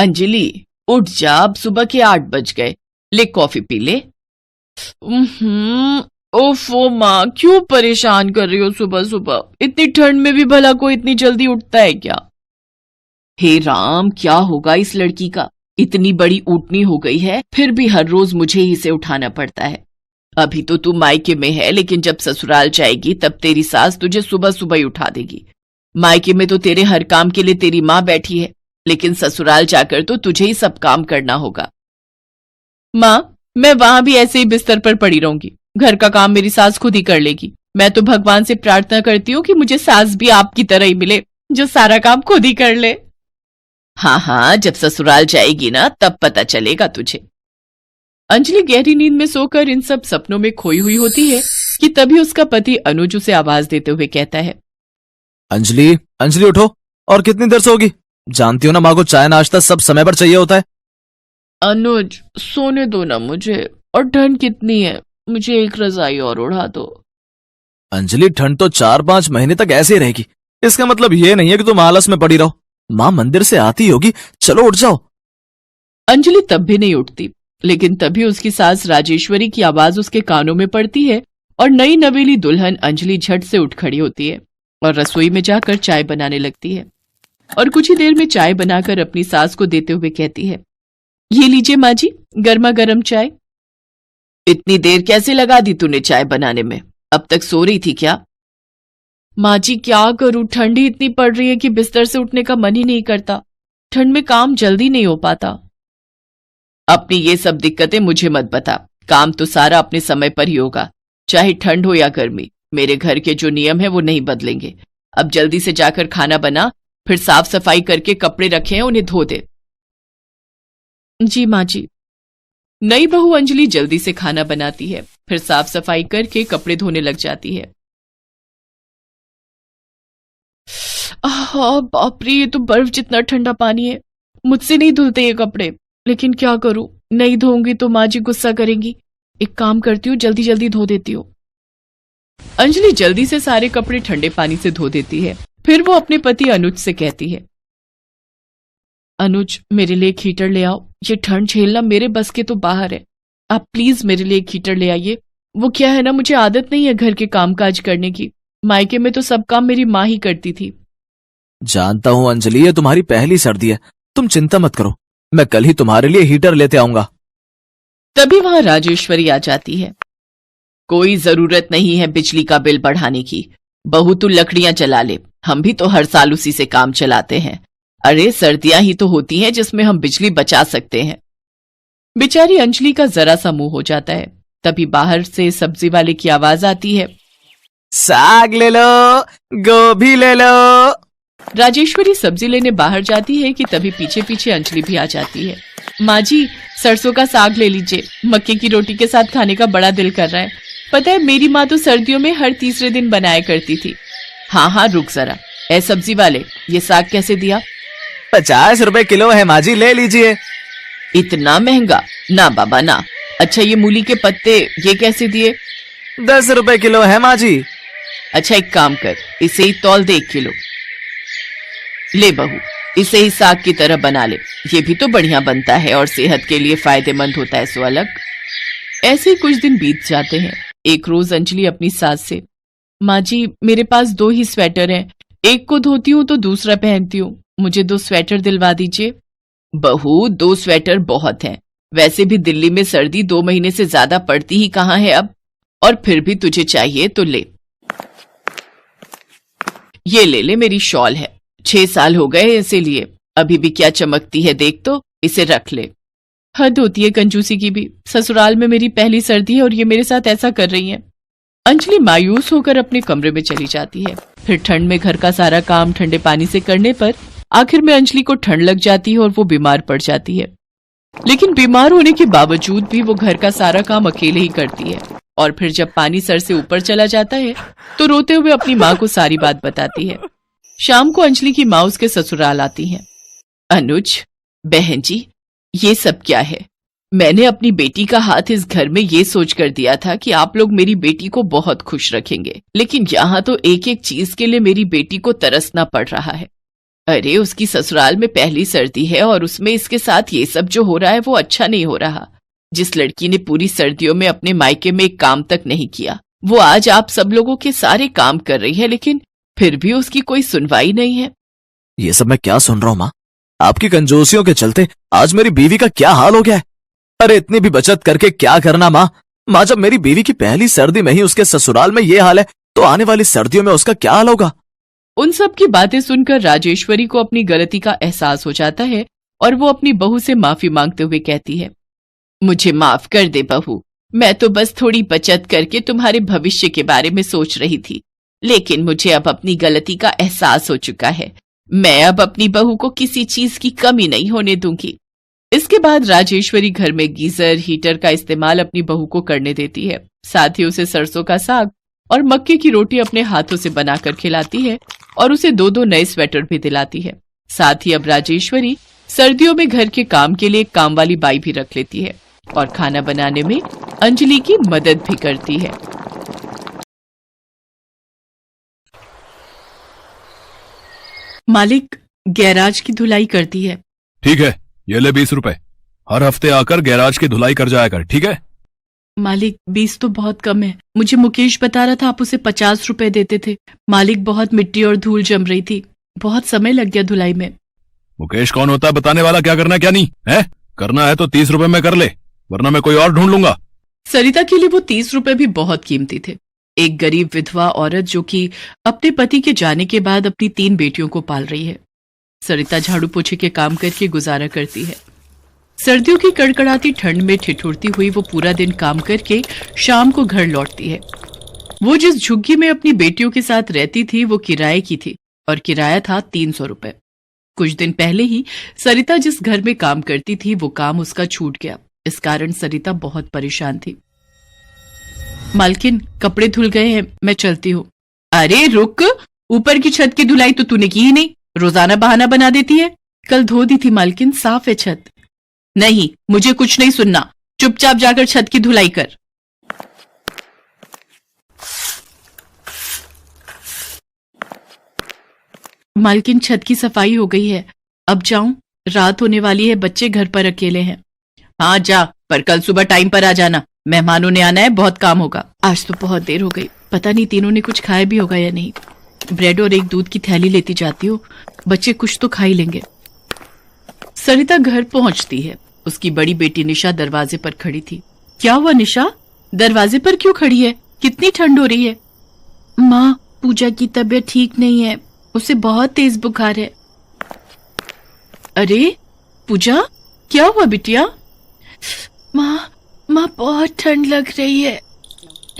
अंजलि, उठ जा, अब सुबह के 8 बज गए। ले कॉफी पी ले। ओफो माँ, क्यों परेशान कर रही हो सुबह सुबह? इतनी ठंड में भी भला कोई इतनी जल्दी उठता है क्या? हे राम, क्या होगा इस लड़की का? इतनी बड़ी ऊँटनी हो गई है, फिर भी हर रोज मुझे ही इसे उठाना पड़ता है। अभी तो तू मायके में है, लेकिन जब ससुराल जाएगी तब तेरी सास तुझे सुबह सुबह ही उठा देगी। मायके में तो तेरे हर काम के लिए तेरी माँ बैठी है, लेकिन ससुराल जाकर तो तुझे ही सब काम करना होगा। माँ, मैं वहां भी ऐसे ही बिस्तर पर पड़ी रहूंगी। घर का काम मेरी सास खुद ही कर लेगी। मैं तो भगवान से प्रार्थना करती हूँ कि मुझे सास भी आपकी तरह ही मिले, जो सारा काम खुद ही कर ले। हाँ हाँ, जब ससुराल जाएगी ना तब पता चलेगा तुझे। अंजलि गहरी नींद में सोकर इन सब सपनों में खोई हुई होती है कि तभी उसका पति अनुज उसे आवाज देते हुए कहता है, अंजलि, अंजलि उठो। और कितनी देर से होगी? जानती हो ना, माँ को चाय नाश्ता सब समय पर चाहिए होता है। अनुज, सोने दो ना मुझे, और ठंड कितनी है, मुझे एक रजाई और ओढ़ा दो। अंजलि, ठंड तो 4-5 महीने तक ऐसे ही रहेगी। इसका मतलब ये नहीं है कि तुम आलस में पड़ी रहो। माँ मंदिर से आती होगी, चलो उठ जाओ। अंजलि तब भी नहीं उठती, लेकिन तभी उसकी सास राजेश्वरी की आवाज उसके कानों में पड़ती है और नई नवेली दुल्हन अंजलि झट से उठ खड़ी होती है और रसोई में जाकर चाय बनाने लगती है। और कुछ ही देर में चाय बनाकर अपनी सास को देते हुए कहती है, ये लीजिए माँ जी, गर्मा गर्म चाय। इतनी देर कैसे लगा दी तूने चाय बनाने में? अब तक सो रही थी क्या? माँ जी, क्या करूं, ठंडी इतनी पड़ रही है कि बिस्तर से उठने का मन ही नहीं करता। ठंड में काम जल्दी नहीं हो पाता। अपनी ये सब दिक्कतें मुझे मत बता। काम तो सारा अपने समय पर ही होगा, चाहे ठंड हो या गर्मी। मेरे घर के जो नियम है वो नहीं बदलेंगे। अब जल्दी से जाकर खाना बना, फिर साफ सफाई करके कपड़े रखे हैं उन्हें धो दे। जी माँ जी। नई बहू अंजलि जल्दी से खाना बनाती है, फिर साफ सफाई करके कपड़े धोने लग जाती है। बाप रे, ये तो बर्फ जितना ठंडा पानी है। मुझसे नहीं धुलते ये कपड़े, लेकिन क्या करूं, नहीं धोऊंगी तो माँ जी गुस्सा करेंगी। एक काम करती हूँ, जल्दी जल्दी धो देती हूँ। अंजलि जल्दी से सारे कपड़े ठंडे पानी से धो देती है। फिर वो अपने पति अनुज से कहती है, अनुज, मेरे लिए एक हीटर ले आओ। ये ठंड झेलना मेरे बस के तो बाहर है। आप प्लीज मेरे लिए एक हीटर ले आइए। वो क्या है ना, मुझे आदत नहीं है घर के कामकाज करने की। मायके में तो सब काम मेरी माँ ही करती थी। जानता हूँ अंजलि, ये तुम्हारी पहली सर्दी है, तुम चिंता मत करो। मैं कल ही तुम्हारे लिए हीटर लेते आऊंगा। तभी वहां राजेश्वरी आ जाती है। कोई जरूरत नहीं है बिजली का बिल बढ़ाने की। बहू तू लकड़ियां जला ले, हम भी तो हर साल उसी से काम चलाते हैं। अरे सर्दियां ही तो होती हैं जिसमें हम बिजली बचा सकते हैं। बेचारी अंजलि का जरा सा मुंह हो जाता है। तभी बाहर से सब्जी वाले की आवाज आती है, साग ले लो, गोभी ले लो। राजेश्वरी सब्जी लेने बाहर जाती है कि तभी पीछे पीछे अंजलि भी आ जाती है। माँ जी, सरसों का साग ले लीजिए, मक्के की रोटी के साथ खाने का बड़ा दिल कर रहा है। पता है, मेरी माँ तो सर्दियों में हर तीसरे दिन बनाया करती थी। हाँ हाँ, रुक जरा। ए सब्जी वाले, ये साग कैसे दिया? 50 रुपए किलो है माँ जी, ले लीजिए। इतना महंगा? ना बाबा ना। अच्छा, ये मूली के पत्ते, ये कैसे दिए? 10 रुपए किलो है माँ जी। अच्छा, एक काम कर, इसे ही तौल दे 1 किलो। ले बहू, इसे ही साग की तरह बना ले। ये भी तो बढ़िया बनता है और सेहत के लिए फायदेमंद होता है, सो अलग। ऐसे ही कुछ दिन बीत जाते हैं। एक रोज अंजलि अपनी सास से, माँ जी, मेरे पास 2 ही स्वेटर हैं। एक को धोती हूँ तो दूसरा पहनती हूँ। मुझे 2 स्वेटर दिलवा दीजिए। बहू, 2 स्वेटर बहुत हैं। वैसे भी दिल्ली में सर्दी 2 महीने से ज्यादा पड़ती ही कहाँ है अब। और फिर भी तुझे चाहिए तो ले। ये ले ले, मेरी शॉल है। 6 साल हो गए इसे लिए, अभी भी क्या चमकती है, देख तो। इसे रख ले। हद होती है कंजूसी की भी। ससुराल में मेरी पहली सर्दी है और ये मेरे साथ ऐसा कर रही है। अंजलि मायूस होकर अपने कमरे में चली जाती है। फिर ठंड में घर का सारा काम ठंडे पानी से करने पर आखिर में अंजलि को ठंड लग जाती है और वो बीमार पड़ जाती है। लेकिन बीमार होने के बावजूद भी वो घर का सारा काम अकेले ही करती है। और फिर जब पानी सर से ऊपर चला जाता है तो रोते हुए अपनी माँ को सारी बात बताती है। शाम को अंजलि की माँ उसके ससुराल आती है। अनुज, बहन जी, ये सब क्या है? मैंने अपनी बेटी का हाथ इस घर में ये सोच कर दिया था कि आप लोग मेरी बेटी को बहुत खुश रखेंगे, लेकिन यहाँ तो एक एक चीज के लिए मेरी बेटी को तरसना पड़ रहा है। अरे उसकी ससुराल में पहली सर्दी है और उसमें इसके साथ ये सब जो हो रहा है वो अच्छा नहीं हो रहा। जिस लड़की ने पूरी सर्दियों में अपने मायके में एक काम तक नहीं किया, वो आज आप सब लोगों के सारे काम कर रही है, लेकिन फिर भी उसकी कोई सुनवाई नहीं है। ये सब मैं क्या सुन रहा हूँ माँ? आपकी कंजूसियों के चलते आज मेरी बीवी का क्या हाल हो गया है। अरे इतनी भी बचत करके क्या करना माँ? माँ, जब मेरी बीवी की पहली सर्दी में ही उसके ससुराल में ये हाल है तो आने वाली सर्दियों में उसका क्या हाल होगा? उन सब की बातें सुनकर राजेश्वरी को अपनी गलती का एहसास हो जाता है और वो अपनी बहू से माफी मांगते हुए कहती है, मुझे माफ कर दे बहू, मैं तो बस थोड़ी बचत करके तुम्हारे भविष्य के बारे में सोच रही थी, लेकिन मुझे अब अपनी गलती का एहसास हो चुका है। मैं अब अपनी बहू को किसी चीज की कमी नहीं होने दूंगी। इसके बाद राजेश्वरी घर में गीजर, हीटर का इस्तेमाल अपनी बहू को करने देती है। साथ ही उसे सरसों का साग और मक्के की रोटी अपने हाथों से बनाकर खिलाती है और उसे 2-2 नए स्वेटर भी दिलाती है। साथ ही अब राजेश्वरी सर्दियों में घर के काम के लिए एक काम वाली बाई भी रख लेती है और खाना बनाने में अंजलि की मदद भी करती है। मालिक गैराज की धुलाई करती है। ठीक है, ये ले 20 रुपए। हर हफ्ते आकर गैराज की धुलाई कर जाया कर, ठीक है? मालिक 20 तो बहुत कम है। मुझे मुकेश बता रहा था आप उसे 50 रुपए देते थे। मालिक बहुत मिट्टी और धूल जम रही थी, बहुत समय लग गया धुलाई में। मुकेश कौन होता है बताने वाला? क्या करना है क्या नहीं है? करना है तो 30 रुपए में कर ले, वरना मैं कोई और ढूंढ लूंगा। सरिता के लिए वो 30 रुपए भी बहुत कीमती थे। एक गरीब विधवा औरत जो कि अपने पति के जाने के बाद अपनी 3 बेटियों को पाल रही है। सरिता झाड़ू पोछे के काम करके गुजारा करती है। सर्दियों की कड़कड़ाती ठंड में ठिठुरती हुई वो पूरा दिन काम करके शाम को घर लौटती है। वो जिस झुग्गी में अपनी बेटियों के साथ रहती थी वो किराए की थी और किराया था 300 रुपए। कुछ दिन पहले ही सरिता जिस घर में काम करती थी वो काम उसका छूट गया। इस कारण सरिता बहुत परेशान थी। मालकिन कपड़े धुल गए हैं, मैं चलती हूँ। अरे रुक, ऊपर की छत की धुलाई तो तूने की ही नहीं, रोजाना बहाना बना देती है। कल धो दी थी मालकिन, साफ है छत। नहीं, मुझे कुछ नहीं सुनना, चुपचाप जाकर छत की धुलाई कर। मालकिन छत की सफाई हो गई है, अब जाऊं? रात होने वाली है, बच्चे घर पर अकेले हैं। हाँ जा, पर कल सुबह टाइम पर आ जाना, मेहमानों ने आना है, बहुत काम होगा। आज तो बहुत देर हो गई, पता नहीं तीनों ने कुछ खाया भी होगा या नहीं। ब्रेड और एक दूध की थैली लेती जाती हूँ, बच्चे कुछ तो खा ही लेंगे। सरिता घर पहुंचती है। उसकी बड़ी बेटी निशा दरवाजे पर खड़ी थी। क्या हुआ निशा, दरवाजे पर क्यों खड़ी है? कितनी ठंड हो रही है? माँ, पूजा की तबीयत ठीक नहीं है, उसे बहुत तेज बुखार है। अरे पूजा, क्या हुआ बिटिया? माँ बहुत ठंड लग रही है।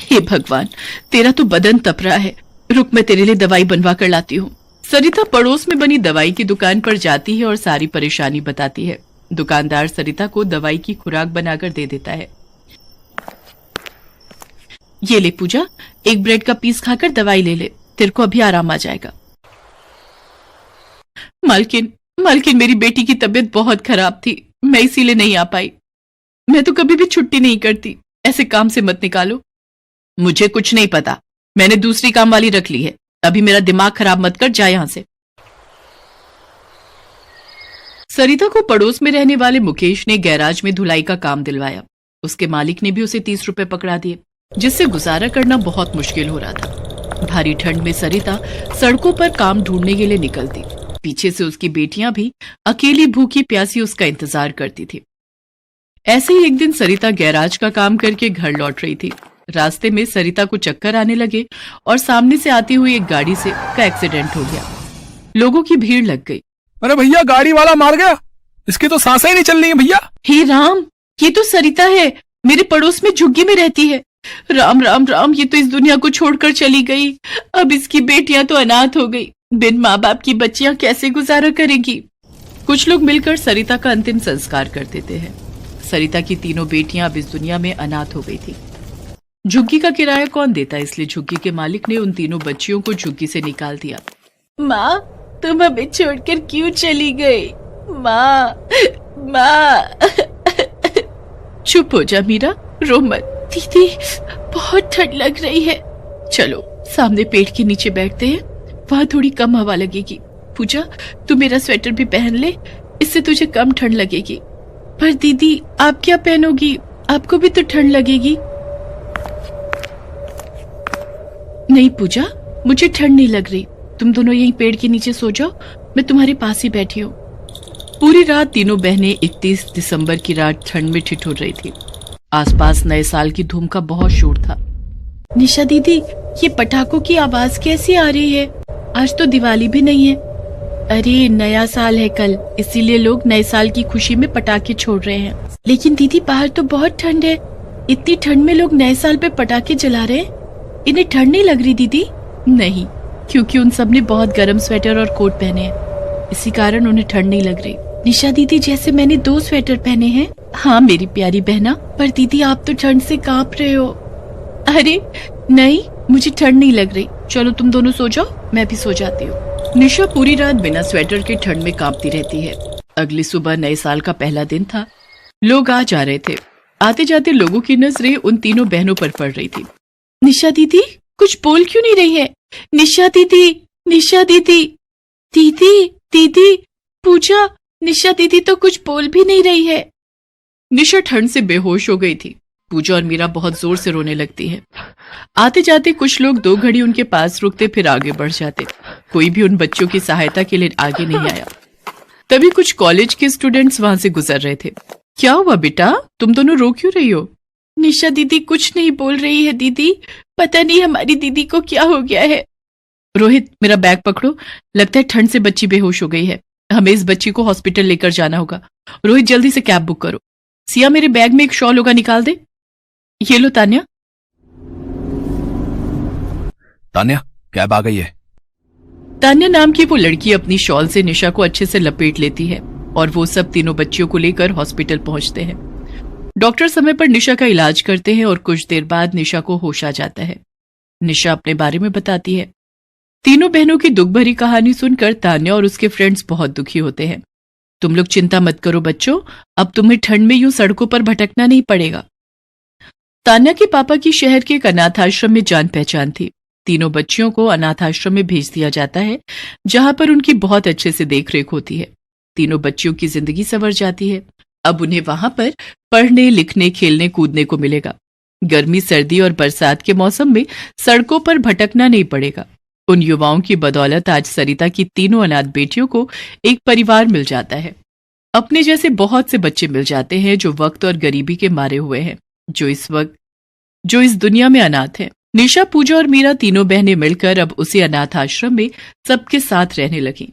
हे भगवान, तेरा तो बदन तप रहा है। रुक, मैं तेरे लिए दवाई बनवा कर लाती हूँ। सरिता पड़ोस में बनी दवाई की दुकान पर जाती है और सारी परेशानी बताती है। दुकानदार सरिता को दवाई की खुराक बनाकर दे देता है। ये ले पूजा, एक ब्रेड का पीस खाकर दवाई ले ले, तेरे को अभी आराम आ जाएगा। मालकिन मेरी बेटी की तबीयत बहुत खराब थी, मैं इसीलिए नहीं आ पाई। मैं तो कभी भी छुट्टी नहीं करती, ऐसे काम से मत निकालो। मुझे कुछ नहीं पता, मैंने दूसरी काम वाली रख ली है। अभी मेरा दिमाग खराब मत कर, जा यहां से। सरिता को पड़ोस में रहने वाले मुकेश ने गैराज में धुलाई का काम दिलवाया। उसके मालिक ने भी उसे 30 रुपए पकड़ा दिए, जिससे गुजारा करना बहुत मुश्किल हो रहा था। भारी ठंड में सरिता सड़कों पर काम ढूंढने के लिए निकलती। पीछे से उसकी बेटियां भी अकेली भूखी प्यासी उसका इंतजार करती थी। ऐसे ही एक दिन सरिता गैराज का काम करके घर लौट रही थी। रास्ते में सरिता को चक्कर आने लगे और सामने से आती हुई एक गाड़ी का एक्सीडेंट हो गया। लोगों की भीड़ लग गई। अरे भैया, गाड़ी वाला मार गया, इसकी तो सांसें ही नहीं चल रही है भैया। हे राम, ये तो सरिता है, मेरे पड़ोस में झुग्गी में रहती है। राम राम राम, ये तो इस दुनिया को छोड़कर चली गई। अब इसकी बेटियां तो अनाथ हो गई। बिन माँ बाप की बच्चियां कैसे गुजारा करेगी? कुछ लोग मिलकर सरिता का अंतिम संस्कार कर देते हैं। सरिता की तीनों बेटियां अब इस दुनिया में अनाथ हो गई थी। झुग्गी का किराया कौन देता, इसलिए झुग्गी के मालिक ने उन तीनों बच्चियों को झुग्गी से निकाल दिया। माँ, तुम हमें छोड़कर क्यों चली गई? माँ। चुप हो जा मीरा, रो मत। दीदी, बहुत ठंड लग रही है। चलो सामने पेड़ के नीचे बैठते हैं, वहां थोड़ी कम हवा लगेगी। पूजा, तू मेरा स्वेटर भी पहन ले, इससे तुझे कम ठंड लगेगी। पर दीदी आप क्या पहनोगी, आपको भी तो ठंड लगेगी। नहीं पूजा, मुझे ठंड नहीं लग रही, तुम दोनों यहीं पेड़ के नीचे सो जाओ, मैं तुम्हारे पास ही बैठी हूँ। पूरी रात तीनों बहनें 31 दिसंबर की रात ठंड में ठिठुर रही थी। आसपास नए साल की धूम का बहुत शोर था। निशा दीदी, ये पटाखों की आवाज कैसी आ रही है? आज तो दिवाली भी नहीं है। अरे नया साल है कल, इसीलिए लोग नए साल की खुशी में पटाखे छोड़ रहे हैं। लेकिन दीदी बाहर तो बहुत ठंड है, इतनी ठंड में लोग नए साल पे पटाखे जला रहे हैं, इन्हें ठंड नहीं लग रही दीदी? नहीं, क्योंकि उन सब ने बहुत गर्म स्वेटर और कोट पहने हैं, इसी कारण उन्हें ठंड नहीं लग रही। निशा दीदी, जैसे मैंने 2 स्वेटर पहने हैं। हाँ मेरी प्यारी बहना, पर दीदी आप तो ठंड से कांप रहे हो। अरे नहीं, मुझे ठंड नहीं लग रही, चलो तुम दोनों सो जाओ, मैं भी सो जाती हूँ। निशा पूरी रात बिना स्वेटर के ठंड में कांपती रहती है। अगली सुबह नए साल का पहला दिन था। लोग आ जा रहे थे। आते जाते लोगों की नजरें उन तीनों बहनों पर पड़ रही थी। निशा दीदी कुछ बोल क्यों नहीं रही है? निशा दीदी, निशा दीदी, दीदी दीदी, पूजा, निशा दीदी तो कुछ बोल भी नहीं रही है। निशा ठंड से बेहोश हो गई थी। पूजा और मीरा बहुत जोर से रोने लगती है। आते जाते कुछ लोग 2 घड़ी उनके पास रुकते, फिर आगे बढ़ जाते। कोई भी उन बच्चों की सहायता के लिए आगे नहीं आया। तभी कुछ कॉलेज के स्टूडेंट्स वहां से गुजर रहे थे। क्या हुआ बेटा, तुम दोनों रो क्यों रही हो? निशा दीदी कुछ नहीं बोल रही है दीदी, पता नहीं हमारी दीदी को क्या हो गया है। रोहित मेरा बैग पकड़ो, लगता है ठंड से बच्ची बेहोश हो गई है, हमें इस बच्ची को हॉस्पिटल लेकर जाना होगा। रोहित जल्दी से कैब बुक करो। सिया मेरे बैग में एक शॉल होगा, निकाल दे। ये लो तान्या। तान्या कैब आ गई है। तान्या नाम की वो लड़की अपनी शॉल से निशा को अच्छे से लपेट लेती है और वो सब तीनों बच्चियों को लेकर हॉस्पिटल पहुंचते हैं। डॉक्टर समय पर निशा का इलाज करते हैं और कुछ देर बाद निशा को होश आ जाता है। निशा अपने बारे में बताती है। तीनों बहनों की दुख भरी कहानी सुनकर तान्या और उसके फ्रेंड्स बहुत दुखी होते हैं। तुम लोग चिंता मत करो बच्चों, अब तुम्हें ठंड में यूं सड़कों पर भटकना नहीं पड़ेगा। तान्या के पापा की शहर के एक अनाथ आश्रम में जान पहचान थी। तीनों बच्चियों को अनाथ आश्रम में भेज दिया जाता है, जहां पर उनकी बहुत अच्छे से देखरेख होती है। तीनों बच्चियों की जिंदगी संवर जाती है। अब उन्हें वहां पर पढ़ने, लिखने, खेलने, कूदने को मिलेगा। गर्मी, सर्दी और बरसात के मौसम में सड़कों पर भटकना नहीं पड़ेगा। उन युवाओं की बदौलत आज सरिता की तीनों अनाथ बेटियों को एक परिवार मिल जाता है। अपने जैसे बहुत से बच्चे मिल जाते हैं जो वक्त और गरीबी के मारे हुए हैं, जो इस दुनिया में अनाथ हैं। निशा, पूजा और मीरा तीनों बहनें मिलकर अब उसी अनाथ आश्रम में सबके साथ रहने लगीं।